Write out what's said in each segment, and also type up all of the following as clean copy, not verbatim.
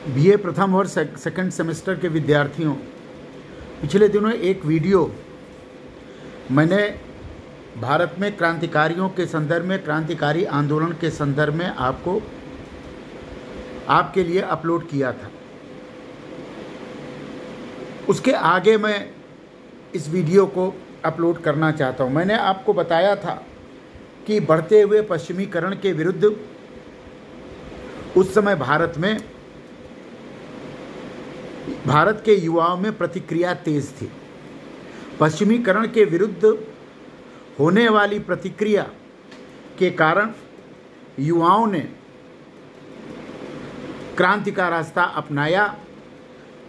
BA प्रथम और second semester के विद्यार्थियों, पिछले दिनों एक वीडियो मैंने भारत में क्रांतिकारियों के संदर्भ में, क्रांतिकारी आंदोलन के संदर्भ में आपके लिए अपलोड किया था। उसके आगे मैं इस वीडियो को अपलोड करना चाहता हूं। मैंने आपको बताया था कि बढ़ते हुए पश्चिमीकरण के विरुद्ध उस समय भारत के युवाओं में प्रतिक्रिया तेज थी। पश्चिमीकरण के विरुद्ध होने वाली प्रतिक्रिया के कारण युवाओं ने क्रांति का रास्ता अपनाया।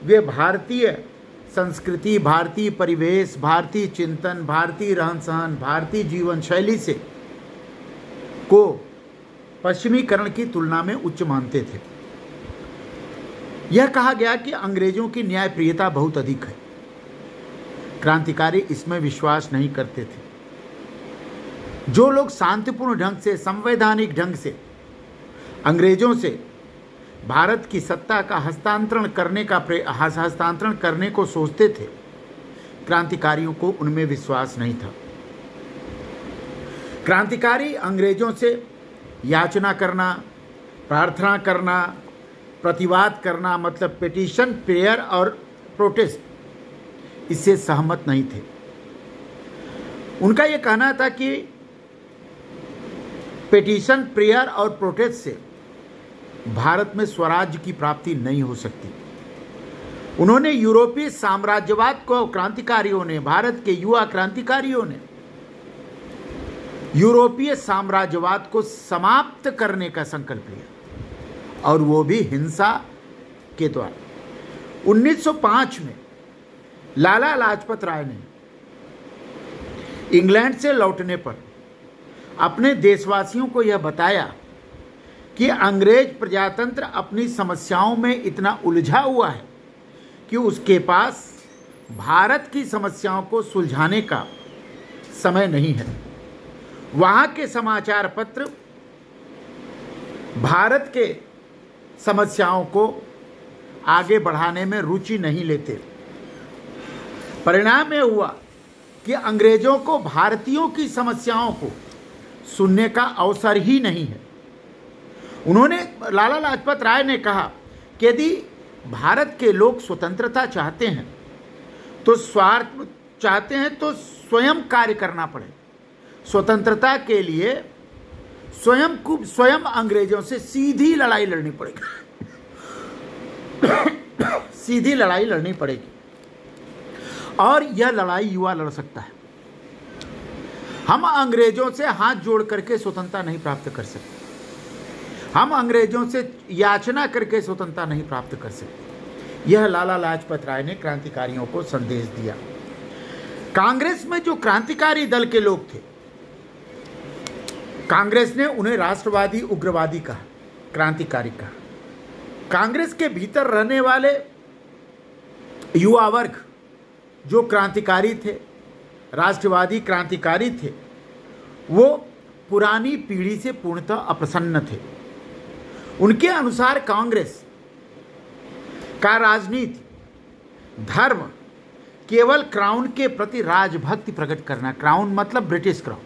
वे भारतीय संस्कृति, भारतीय परिवेश, भारतीय चिंतन, भारतीय रहन सहन, भारतीय जीवन शैली से को पश्चिमीकरण की तुलना में उच्च मानते थे। यह कहा गया कि अंग्रेजों की न्यायप्रियता बहुत अधिक है। क्रांतिकारी इसमें विश्वास नहीं करते थे। जो लोग शांतिपूर्ण ढंग से, संवैधानिक ढंग से अंग्रेजों से भारत की सत्ता का हस्तांतरण करने को सोचते थे, क्रांतिकारियों को उनमें विश्वास नहीं था। क्रांतिकारी अंग्रेजों से याचना करना, प्रार्थना करना, प्रतिवाद करना, मतलब पिटीशन, प्रेयर और प्रोटेस्ट, इससे सहमत नहीं थे। उनका यह कहना था कि पिटीशन, प्रेयर और प्रोटेस्ट से भारत में स्वराज्य की प्राप्ति नहीं हो सकती। उन्होंने यूरोपीय साम्राज्यवाद को, क्रांतिकारियों ने, भारत के युवा क्रांतिकारियों ने यूरोपीय साम्राज्यवाद को समाप्त करने का संकल्प लिया, और वो भी हिंसा के द्वारा। 1905 में लाला लाजपत राय ने इंग्लैंड से लौटने पर अपने देशवासियों को यह बताया कि अंग्रेज प्रजातंत्र अपनी समस्याओं में इतना उलझा हुआ है कि उसके पास भारत की समस्याओं को सुलझाने का समय नहीं है। वहाँ के समाचार पत्र भारत के समस्याओं को आगे बढ़ाने में रुचि नहीं लेते। परिणाम यह हुआ कि अंग्रेजों को भारतीयों की समस्याओं को सुनने का अवसर ही नहीं है। लाला लाजपत राय ने कहा कि यदि भारत के लोग स्वतंत्रता चाहते हैं तो स्वयं कार्य करना पड़ेगा। स्वतंत्रता के लिए स्वयं अंग्रेजों से सीधी लड़ाई लड़नी पड़ेगी। सीधी लड़ाई लड़नी पड़ेगी, और यह लड़ाई युवा लड़ सकता है। हम अंग्रेजों से हाथ जोड़ करके स्वतंत्रता नहीं प्राप्त कर सकते। हम अंग्रेजों से याचना करके स्वतंत्रता नहीं प्राप्त कर सकते। यह लाला लाजपत राय ने क्रांतिकारियों को संदेश दिया। कांग्रेस में जो क्रांतिकारी दल के लोग थे, कांग्रेस ने उन्हें राष्ट्रवादी, उग्रवादी कहा, क्रांतिकारी कहा। कांग्रेस के भीतर रहने वाले युवा वर्ग जो क्रांतिकारी थे, राष्ट्रवादी क्रांतिकारी थे, वो पुरानी पीढ़ी से पूर्णतः अप्रसन्न थे। उनके अनुसार कांग्रेस का राजनीति, धर्म केवल क्राउन के प्रति राजभक्ति प्रकट करना। क्राउन मतलब ब्रिटिश क्राउन।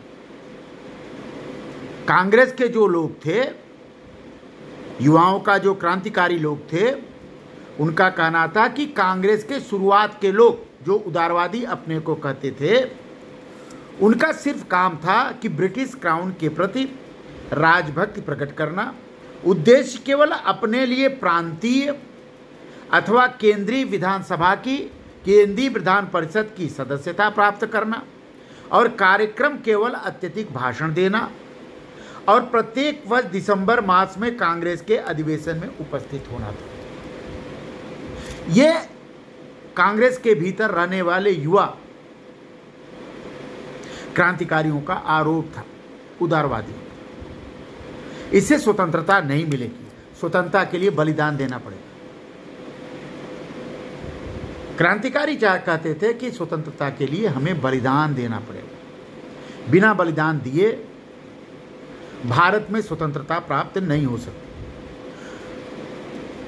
कांग्रेस के जो लोग थे, युवाओं का जो क्रांतिकारी लोग थे, उनका कहना था कि कांग्रेस के शुरुआत के लोग जो उदारवादी अपने को कहते थे, उनका सिर्फ काम था कि ब्रिटिश क्राउन के प्रति राजभक्ति प्रकट करना। उद्देश्य केवल अपने लिए प्रांतीय अथवा केंद्रीय विधान परिषद की सदस्यता प्राप्त करना, और कार्यक्रम केवल अत्यधिक भाषण देना, और प्रत्येक वर्ष दिसंबर मास में कांग्रेस के अधिवेशन में उपस्थित होना था। यह कांग्रेस के भीतर रहने वाले युवा क्रांतिकारियों का आरोप था, उदारवादी। इससे स्वतंत्रता नहीं मिलेगी, स्वतंत्रता के लिए बलिदान देना पड़ेगा। क्रांतिकारी कहते थे कि स्वतंत्रता के लिए हमें बलिदान देना पड़ेगा। बिना बलिदान दिए भारत में स्वतंत्रता प्राप्त नहीं हो सकती।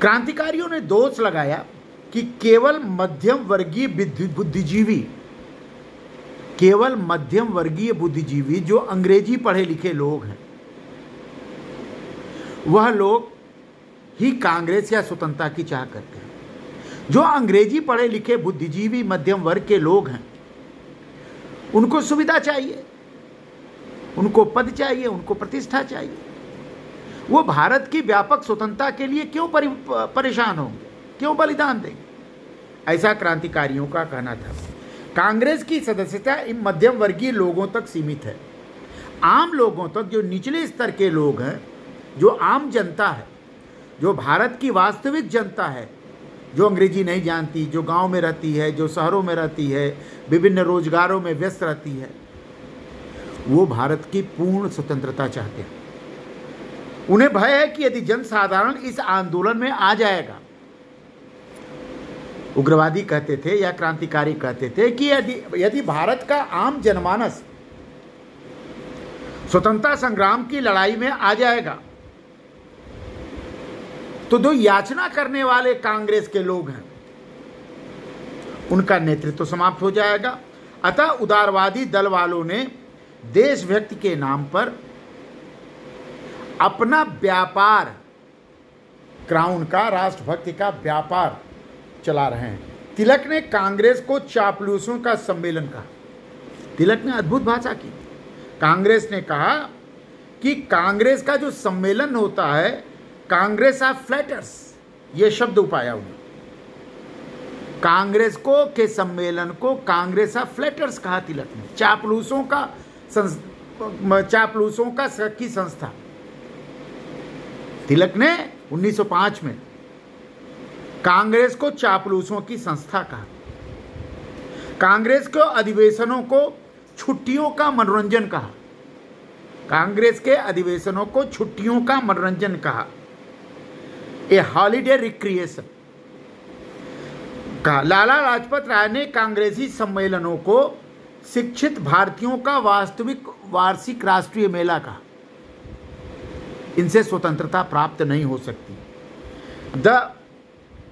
क्रांतिकारियों ने दोष लगाया कि केवल मध्यम वर्गीय बुद्धिजीवी जो अंग्रेजी पढ़े लिखे लोग हैं, वह लोग ही कांग्रेस या स्वतंत्रता की चाह करते हैं। जो अंग्रेजी पढ़े लिखे बुद्धिजीवी मध्यम वर्ग के लोग हैं, उनको सुविधा चाहिए, उनको पद चाहिए, उनको प्रतिष्ठा चाहिए। वो भारत की व्यापक स्वतंत्रता के लिए क्यों परेशान होंगे, क्यों बलिदान देंगे? ऐसा क्रांतिकारियों का कहना था। कांग्रेस की सदस्यता इन मध्यम वर्गीय लोगों तक सीमित है। आम लोगों तक, जो निचले स्तर के लोग हैं, जो आम जनता है, जो भारत की वास्तविक जनता है, जो अंग्रेजी नहीं जानती, जो गांव में रहती है, जो शहरों में रहती है, विभिन्न रोजगारों में व्यस्त रहती है, वो भारत की पूर्ण स्वतंत्रता चाहते हैं। उन्हें भय है कि यदि जनसाधारण इस आंदोलन में आ जाएगा, उग्रवादी कहते थे या क्रांतिकारी कहते थे कि यदि भारत का आम जनमानस स्वतंत्रता संग्राम की लड़ाई में आ जाएगा, तो जो याचना करने वाले कांग्रेस के लोग हैं, उनका नेतृत्व समाप्त हो जाएगा। अतः उदारवादी दल वालों ने देशभक्ति के नाम पर अपना व्यापार, क्राउन का, राष्ट्रभक्ति का व्यापार चला रहे हैं। तिलक ने कांग्रेस को चापलूसों का सम्मेलन कहा। तिलक ने अद्भुत भाषा की। कांग्रेस ने कहा कि कांग्रेस का जो सम्मेलन होता है, कांग्रेस ऑफ फ्लैटर्स, ये शब्द उपाया हुआ। कांग्रेस को के सम्मेलन को कांग्रेस ऑफ फ्लैटर्स कहा तिलक ने, चापलूसों की संस्था। तिलक ने 1905 में कांग्रेस को चापलूसों की संस्था कहा। कांग्रेस के अधिवेशनों को छुट्टियों का मनोरंजन कहा। कांग्रेस के अधिवेशनों को छुट्टियों का मनोरंजन कहा, ए हॉलीडे रिक्रिएशन कहा। लाला लाजपत राय ने कांग्रेसी सम्मेलनों को शिक्षित भारतीयों का वार्षिक राष्ट्रीय मेला कहा। इनसे स्वतंत्रता प्राप्त नहीं हो सकती। The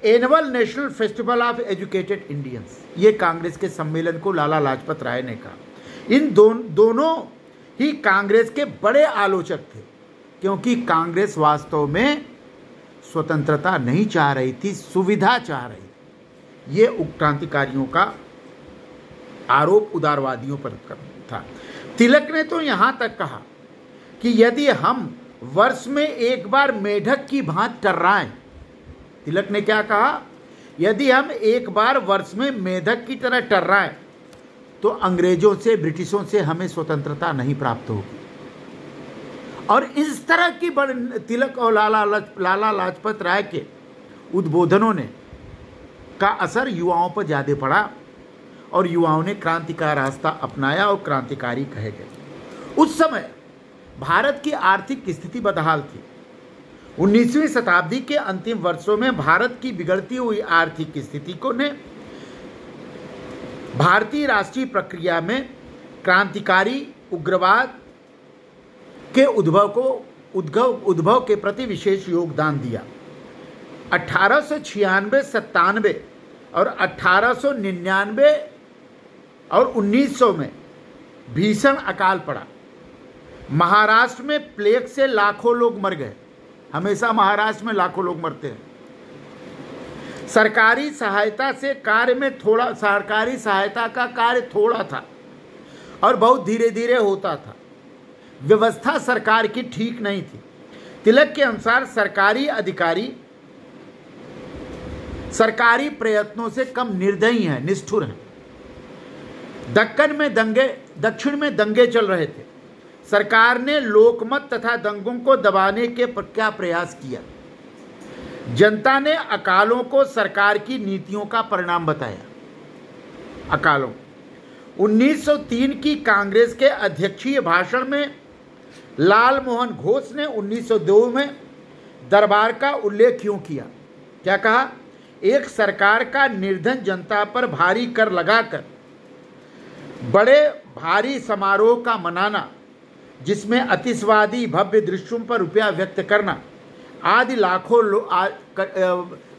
annual national festival of educated Indians, ये कांग्रेस के सम्मेलन को लाला लाजपत राय ने कहा। इन दोनों ही कांग्रेस के बड़े आलोचक थे, क्योंकि कांग्रेस वास्तव में स्वतंत्रता नहीं चाह रही थी, सुविधा चाह रही थी। ये क्रांतिकारियों का आरोप उदारवादियों पर था। तिलक ने तो यहां तक कहा कि यदि हम वर्ष में एक बार मेढक की भांति टर्राएं, तिलक ने क्या कहा, यदि हम एक बार वर्ष में मेढक की तरह टर्राएं, तो अंग्रेजों से, ब्रिटिशों से हमें स्वतंत्रता नहीं प्राप्त होगी। और इस तरह की तिलक और लाला लाजपत राय के उद्बोधनों ने का असर युवाओं पर ज़्यादा पड़ा और युवाओं ने क्रांति का रास्ता अपनाया और क्रांतिकारी कहे गए। उस समय भारत की आर्थिक स्थिति बदहाल थी। 19वीं शताब्दी के अंतिम वर्षों में भारत की बिगड़ती हुई आर्थिक स्थिति को ने भारतीय राष्ट्रीय प्रक्रिया में क्रांतिकारी उग्रवाद के उद्भव के प्रति विशेष योगदान दिया। 1896-97 और 1899 और 1900 में भीषण अकाल पड़ा। महाराष्ट्र में प्लेग से लाखों लोग मर गए। हमेशा महाराष्ट्र में लाखों लोग मरते हैं। सरकारी सहायता का कार्य थोड़ा था और बहुत धीरे धीरे होता था। व्यवस्था सरकार की ठीक नहीं थी। तिलक के अनुसार सरकारी अधिकारी सरकारी प्रयत्नों से कम निर्दयी हैं, निष्ठुर हैं। दक्षिण में दंगे चल रहे थे। सरकार ने लोकमत तथा दंगों को दबाने के क्या प्रयास किया। जनता ने अकालों को सरकार की नीतियों का परिणाम बताया। अकालों 1903 की कांग्रेस के अध्यक्षीय भाषण में लाल मोहन घोष ने 1902 में दरबार का उल्लेख क्यों किया? क्या कहा? एक सरकार का निर्धन जनता पर भारी कर लगाकर बड़े भारी समारोह का मनाना, जिसमें अतिशवादी भव्य दृश्यों पर रुपया व्यक्त करना आदि लाखों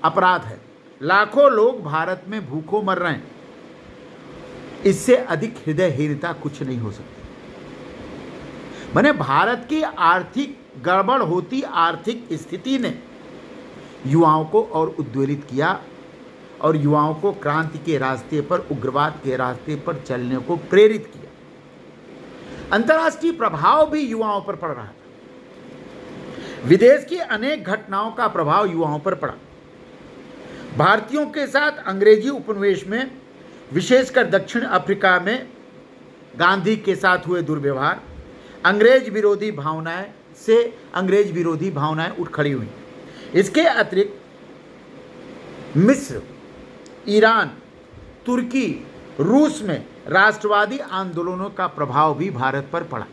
अपराध है। लाखों लोग भारत में भूखों मर रहे हैं। इससे अधिक हृदयहीनता कुछ नहीं हो सकती। मैंने भारत की आर्थिक गड़बड़ होती आर्थिक स्थिति ने युवाओं को और उद्वेलित किया और युवाओं को क्रांति के रास्ते पर, उग्रवाद के रास्ते पर चलने को प्रेरित किया। अंतर्राष्ट्रीय प्रभाव भी युवाओं पर पड़ रहा था। विदेश की अनेक घटनाओं का प्रभाव युवाओं पर पड़ा। भारतीयों के साथ अंग्रेजी उपनिवेश में, विशेषकर दक्षिण अफ्रीका में गांधी के साथ हुए दुर्व्यवहार, अंग्रेज विरोधी भावनाएं उठ खड़ी हुई। इसके अतिरिक्त मिस्र, ईरान, तुर्की, रूस में राष्ट्रवादी आंदोलनों का प्रभाव भी भारत पर पड़ा।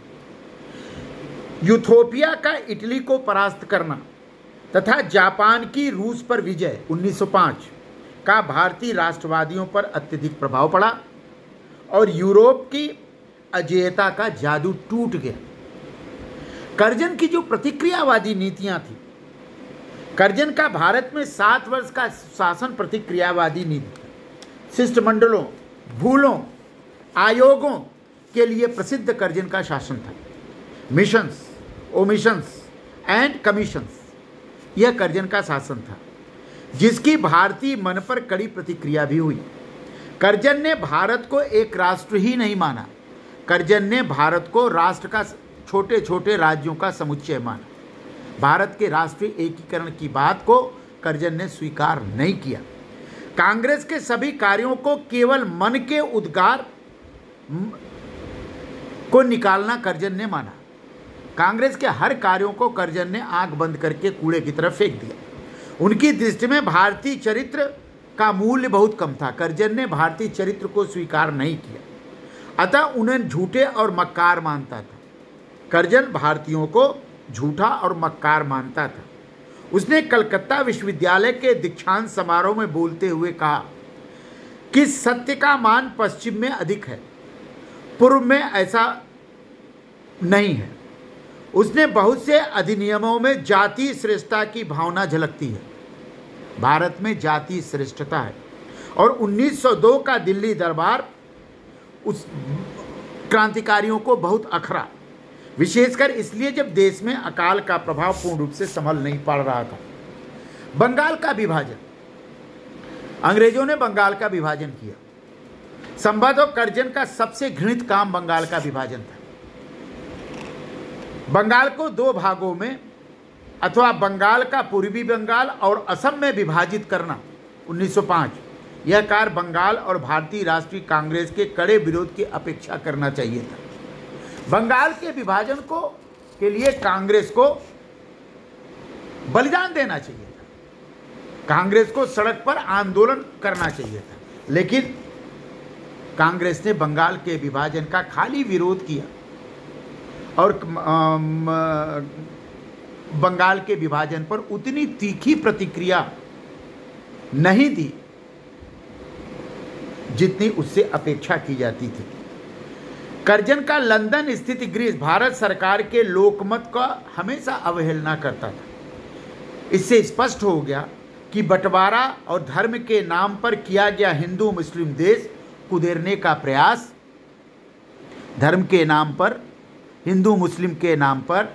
यूथोपिया का इटली को परास्त करना तथा जापान की रूस पर विजय 1905 का भारतीय राष्ट्रवादियों पर अत्यधिक प्रभाव पड़ा और यूरोप की अजेयता का जादू टूट गया। कर्जन की जो प्रतिक्रियावादी नीतियां थी, कर्जन का भारत में 7 वर्ष का शासन प्रतिक्रियावादी नीति, शिष्टमंडलों, भूलों, आयोगों के लिए प्रसिद्ध कर्जन का शासन था। मिशंस, ओमिशंस एंड कमीशंस, यह कर्जन का शासन था जिसकी भारतीय मन पर कड़ी प्रतिक्रिया भी हुई। कर्जन ने भारत को एक राष्ट्र ही नहीं माना, कर्जन ने भारत को राष्ट्र का छोटे छोटे राज्यों का समुच्चय माना। भारत के राष्ट्रीय एकीकरण की बात को कर्जन ने स्वीकार नहीं किया। कांग्रेस के सभी कार्यों को केवल मन के उद्गार को निकालना कर्जन ने माना। कांग्रेस के हर कार्यों को कर्जन ने आंख बंद करके कूड़े की तरफ फेंक दिया। उनकी दृष्टि में भारतीय चरित्र का मूल्य बहुत कम था। कर्जन ने भारतीय चरित्र को स्वीकार नहीं किया, अतः उन्हें झूठे और मक्कार मानता था। कर्जन भारतीयों को झूठा और मक्कार मानता था। उसने कलकत्ता विश्वविद्यालय के दीक्षांत समारोह में बोलते हुए कहा कि सत्य का मान पश्चिम में अधिक है, पूर्व में ऐसा नहीं है। उसने बहुत से अधिनियमों में जातीय श्रेष्ठता की भावना झलकती है। भारत में जातीय श्रेष्ठता है और 1902 का दिल्ली दरबार उस क्रांतिकारियों को बहुत अखरा, विशेषकर इसलिए जब देश में अकाल का प्रभाव पूर्ण रूप से संभल नहीं पड़ रहा था। बंगाल का विभाजन, अंग्रेजों ने बंगाल का विभाजन किया। संभवतः कर्जन का सबसे घृणित काम बंगाल का विभाजन था। बंगाल को 2 भागों में अथवा बंगाल का पूर्वी बंगाल और असम में विभाजित करना 1905, यह कार्य बंगाल और भारतीय राष्ट्रीय कांग्रेस के कड़े विरोध की अपेक्षा करना चाहिए था। बंगाल के विभाजन के लिए कांग्रेस को बलिदान देना चाहिए था, कांग्रेस को सड़क पर आंदोलन करना चाहिए था, लेकिन कांग्रेस ने बंगाल के विभाजन का खाली विरोध किया और बंगाल के विभाजन पर उतनी तीखी प्रतिक्रिया नहीं दी जितनी उससे अपेक्षा की जाती थी। कर्जन का लंदन स्थित गृह भारत सरकार के लोकमत का हमेशा अवहेलना करता था। इससे स्पष्ट हो गया कि बंटवारा और धर्म के नाम पर किया गया हिंदू मुस्लिम देश कुदेरने का प्रयास, धर्म के नाम पर, हिंदू मुस्लिम के नाम पर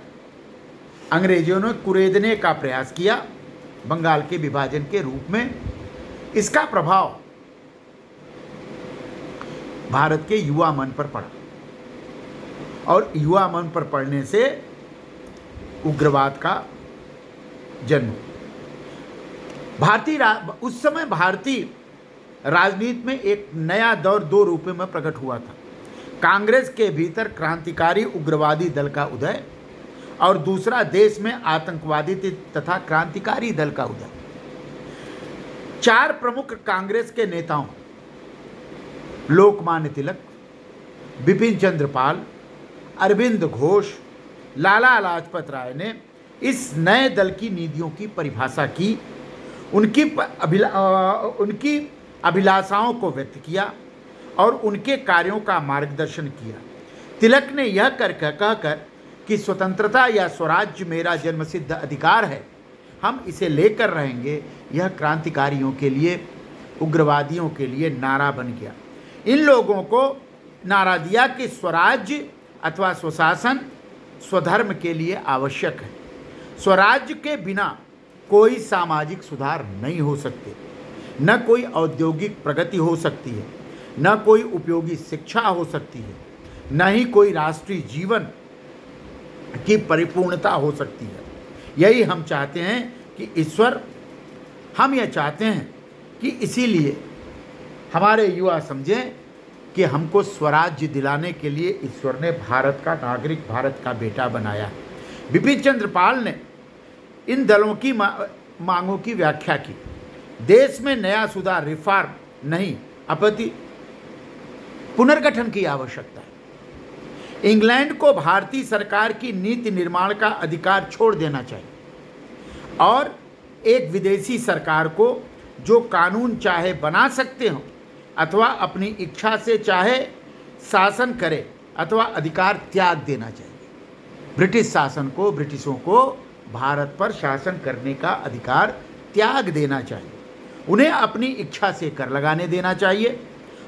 अंग्रेजों ने कुरेदने का प्रयास किया बंगाल के विभाजन के रूप में। इसका प्रभाव भारत के युवा मन पर पड़ा और युवा मन पर पड़ने से उग्रवाद का जन्म। उस समय भारतीय राजनीति में एक नया दौर 2 रूपों में प्रकट हुआ था। कांग्रेस के भीतर क्रांतिकारी उग्रवादी दल का उदय और दूसरा देश में आतंकवादी तथा क्रांतिकारी दल का उदय। 4 प्रमुख कांग्रेस के नेताओं लोकमान्य तिलक, बिपिन चंद्र पाल, अरविंद घोष, लाला लाजपत राय ने इस नए दल की नीतियों की परिभाषा की, उनकी अभिलाषाओं को व्यक्त किया और उनके कार्यों का मार्गदर्शन किया। तिलक ने यह कहकर कि स्वतंत्रता या स्वराज्य मेरा जन्मसिद्ध अधिकार है, हम इसे लेकर रहेंगे, यह क्रांतिकारियों के लिए, उग्रवादियों के लिए नारा बन गया। इन लोगों को नारा दिया कि स्वराज्य अथवा स्वशासन स्वधर्म के लिए आवश्यक है। स्वराज्य के बिना कोई सामाजिक सुधार नहीं हो सकते, न कोई औद्योगिक प्रगति हो सकती है, न कोई उपयोगी शिक्षा हो सकती है, न ही कोई राष्ट्रीय जीवन की परिपूर्णता हो सकती है। यही हम चाहते हैं कि ईश्वर, हम यह चाहते हैं कि इसीलिए हमारे युवा समझें कि हमको स्वराज्य दिलाने के लिए ईश्वर ने भारत का नागरिक, भारत का बेटा बनाया है। बिपिन चंद्र पाल ने इन दलों की मांगों की व्याख्या की। देश में नया सुधार, रिफॉर्म नहीं अपितु पुनर्गठन की आवश्यकता है। इंग्लैंड को भारतीय सरकार की नीति निर्माण का अधिकार छोड़ देना चाहिए और एक विदेशी सरकार को जो कानून चाहे बना सकते हो अथवा अपनी इच्छा से चाहे शासन करे अथवा अधिकार त्याग देना चाहिए। ब्रिटिश शासन को, ब्रिटिशों को भारत पर शासन करने का अधिकार त्याग देना चाहिए। उन्हें अपनी इच्छा से कर लगाने देना चाहिए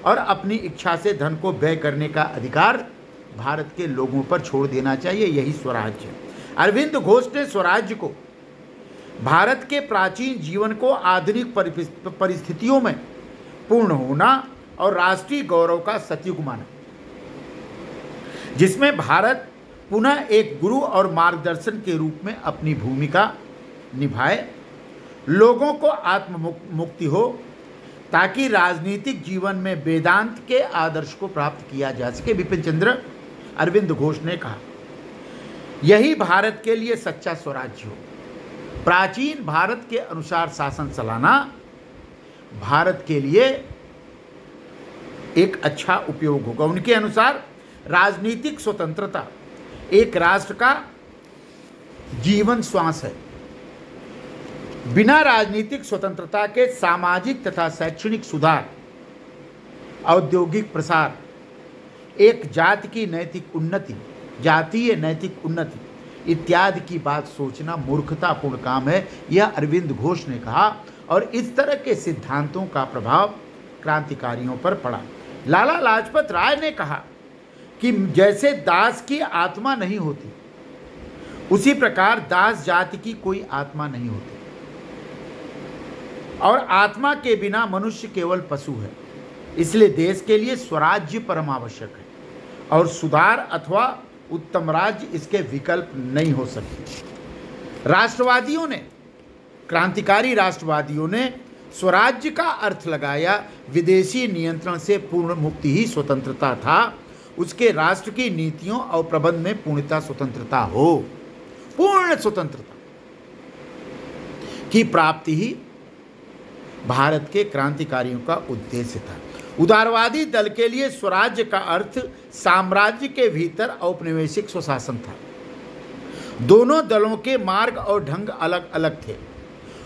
और अपनी इच्छा से धन को व्यय करने का अधिकार भारत के लोगों पर छोड़ देना चाहिए। यही स्वराज्य है। अरविंद घोष ने स्वराज्य को भारत के प्राचीन जीवन को आधुनिक परिस्थितियों में पूर्ण होना और राष्ट्रीय गौरव का सतयुग माना, जिसमें भारत पुनः एक गुरु और मार्गदर्शन के रूप में अपनी भूमिका निभाए, लोगों को आत्म मुक्ति हो, ताकि राजनीतिक जीवन में वेदांत के आदर्श को प्राप्त किया जा सके। बिपिन चंद्र अरविंद घोष ने कहा, यही भारत के लिए सच्चा स्वराज्य हो। प्राचीन भारत के अनुसार शासन चलाना भारत के लिए एक अच्छा उपयोग होगा। उनके अनुसार राजनीतिक स्वतंत्रता एक राष्ट्र का जीवन श्वास है। बिना राजनीतिक स्वतंत्रता के सामाजिक तथा शैक्षणिक सुधार, औद्योगिक प्रसार, एक जाति की नैतिक उन्नति, जातीय नैतिक उन्नति इत्यादि की बात सोचना मूर्खतापूर्ण काम है, यह अरविंद घोष ने कहा। और इस तरह के सिद्धांतों का प्रभाव क्रांतिकारियों पर पड़ा। लाला लाजपत राय ने कहा कि जैसे दास की आत्मा नहीं होती, उसी प्रकार दास जाति की कोई आत्मा नहीं होती और आत्मा के बिना मनुष्य केवल पशु है। इसलिए देश के लिए स्वराज्य परम आवश्यक है और सुधार अथवा उत्तम राज्य इसके विकल्प नहीं हो सकते। राष्ट्रवादियों ने, क्रांतिकारी राष्ट्रवादियों ने स्वराज्य का अर्थ लगाया विदेशी नियंत्रण से पूर्ण मुक्ति ही स्वतंत्रता था। उसके राष्ट्र की नीतियों और प्रबंध में पूर्णता स्वतंत्रता हो। पूर्ण स्वतंत्रता की प्राप्ति ही भारत के क्रांतिकारियों का उद्देश्य था। उदारवादी दल के लिए स्वराज्य का अर्थ साम्राज्य के भीतर औपनिवेशिक स्वशासन था। दोनों दलों के मार्ग और ढंग अलग अलग थे।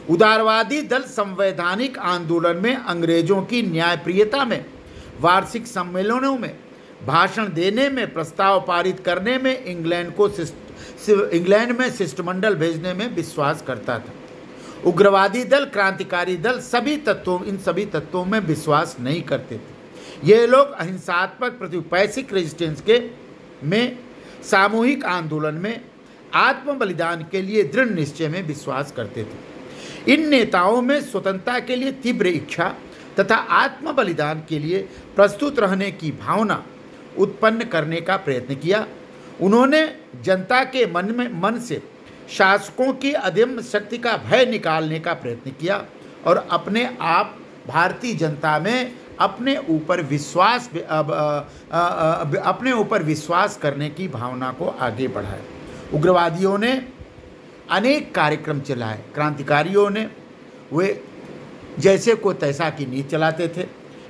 उदारवादी दल संवैधानिक आंदोलन में, अंग्रेजों की न्यायप्रियता में, वार्षिक सम्मेलनों में भाषण देने में, प्रस्ताव पारित करने में, इंग्लैंड में शिष्टमंडल भेजने में विश्वास करता था। उग्रवादी दल, क्रांतिकारी दल इन सभी तत्वों में विश्वास नहीं करते थे। ये लोग अहिंसात्मक पैसिक रेजिस्टेंस में, सामूहिक आंदोलन में, आत्म बलिदान के लिए दृढ़ निश्चय में विश्वास करते थे। इन नेताओं में स्वतंत्रता के लिए तीव्र इच्छा तथा आत्म बलिदान के लिए प्रस्तुत रहने की भावना उत्पन्न करने का प्रयत्न किया। उन्होंने जनता के मन से शासकों की अदम्य शक्ति का भय निकालने का प्रयत्न किया और अपने आप भारतीय जनता में अपने ऊपर विश्वास करने की भावना को आगे बढ़ाया। उग्रवादियों ने अनेक कार्यक्रम चलाए। क्रांतिकारियों ने वे जैसे को तैसा की नीति चलाते थे।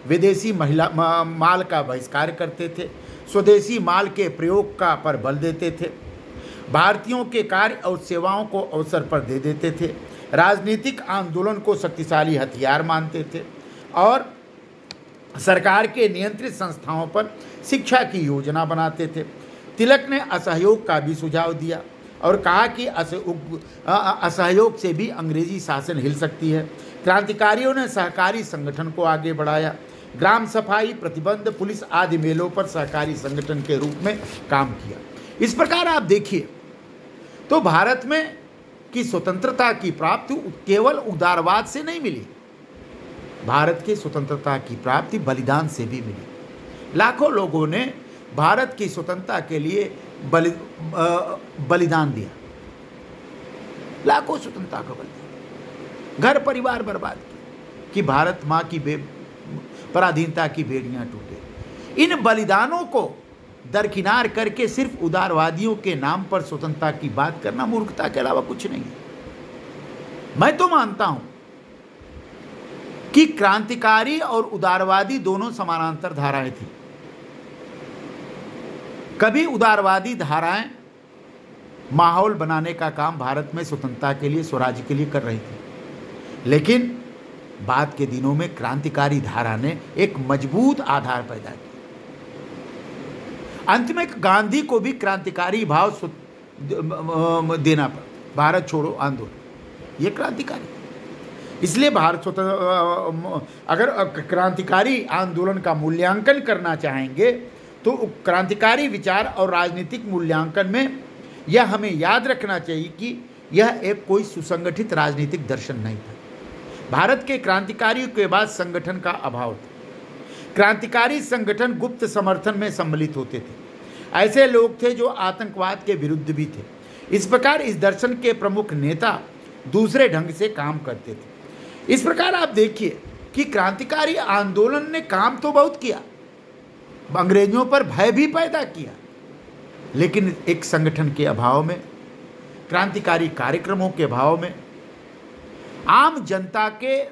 विदेशी माल का बहिष्कार करते थे, स्वदेशी माल के प्रयोग का पर बल देते थे, भारतीयों के कार्य और सेवाओं को अवसर पर दे देते थे, राजनीतिक आंदोलन को शक्तिशाली हथियार मानते थे और सरकार के नियंत्रित संस्थाओं पर शिक्षा की योजना बनाते थे। तिलक ने असहयोग का भी सुझाव दिया। और कहा कि असहयोग से भी अंग्रेजी शासन हिल सकती है। क्रांतिकारियों ने सहकारी संगठन को आगे बढ़ाया। ग्राम सफाई, प्रतिबंध, पुलिस आदि मेलों पर सहकारी संगठन के रूप में काम किया। इस प्रकार आप देखिए तो भारत में की स्वतंत्रता की प्राप्ति केवल उदारवाद से नहीं मिली, भारत की स्वतंत्रता की प्राप्ति बलिदान से भी मिली। लाखों लोगों ने भारत की स्वतंत्रता के लिए बलिदान दिया, लाखों स्वतंत्रता का बलिदान, घर परिवार बर्बाद किया कि भारत माँ की पराधीनता की बेड़ियां टूटे। इन बलिदानों को दरकिनार करके सिर्फ उदारवादियों के नाम पर स्वतंत्रता की बात करना मूर्खता के अलावा कुछ नहीं है। मैं तो मानता हूं कि क्रांतिकारी और उदारवादी दोनों समानांतर धाराएं थी। कभी उदारवादी धाराएं माहौल बनाने का काम भारत में स्वतंत्रता के लिए, स्वराज्य के लिए कर रही थी, लेकिन बाद के दिनों में क्रांतिकारी धारा ने एक मजबूत आधार पैदा किया। अंत में गांधी को भी क्रांतिकारी भाव देना पड़ा। भारत छोड़ो आंदोलन ये क्रांतिकारी, इसलिए भारत अगर क्रांतिकारी आंदोलन का मूल्यांकन करना चाहेंगे तो क्रांतिकारी विचार और राजनीतिक मूल्यांकन में यह हमें याद रखना चाहिए कि यह एक कोई सुसंगठित राजनीतिक दर्शन नहीं था। भारत के क्रांतिकारियों के बाद संगठन का अभाव था। क्रांतिकारी संगठन गुप्त समर्थन में सम्मिलित होते थे। ऐसे लोग थे जो आतंकवाद के विरुद्ध भी थे। इस प्रकार इस दर्शन के प्रमुख नेता दूसरे ढंग से काम करते थे। इस प्रकार आप देखिए कि क्रांतिकारी आंदोलन ने काम तो बहुत किया, अंग्रेजों पर भय भी पैदा किया, लेकिन एक संगठन के अभाव में, क्रांतिकारी कार्यक्रमों के अभाव में, आम जनता के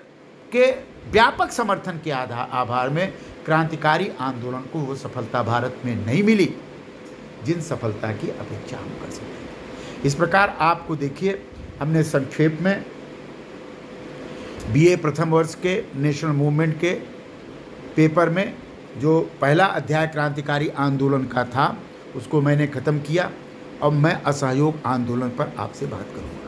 व्यापक समर्थन के आभार में क्रांतिकारी आंदोलन को वो सफलता भारत में नहीं मिली जिन सफलता की अपेक्षा हम कर सकते हैं। इस प्रकार आपको देखिए हमने संक्षेप में बीए प्रथम वर्ष के नेशनल मूवमेंट के पेपर में जो पहला अध्याय क्रांतिकारी आंदोलन का था उसको मैंने ख़त्म किया और मैं असहयोग आंदोलन पर आपसे बात करूँगा।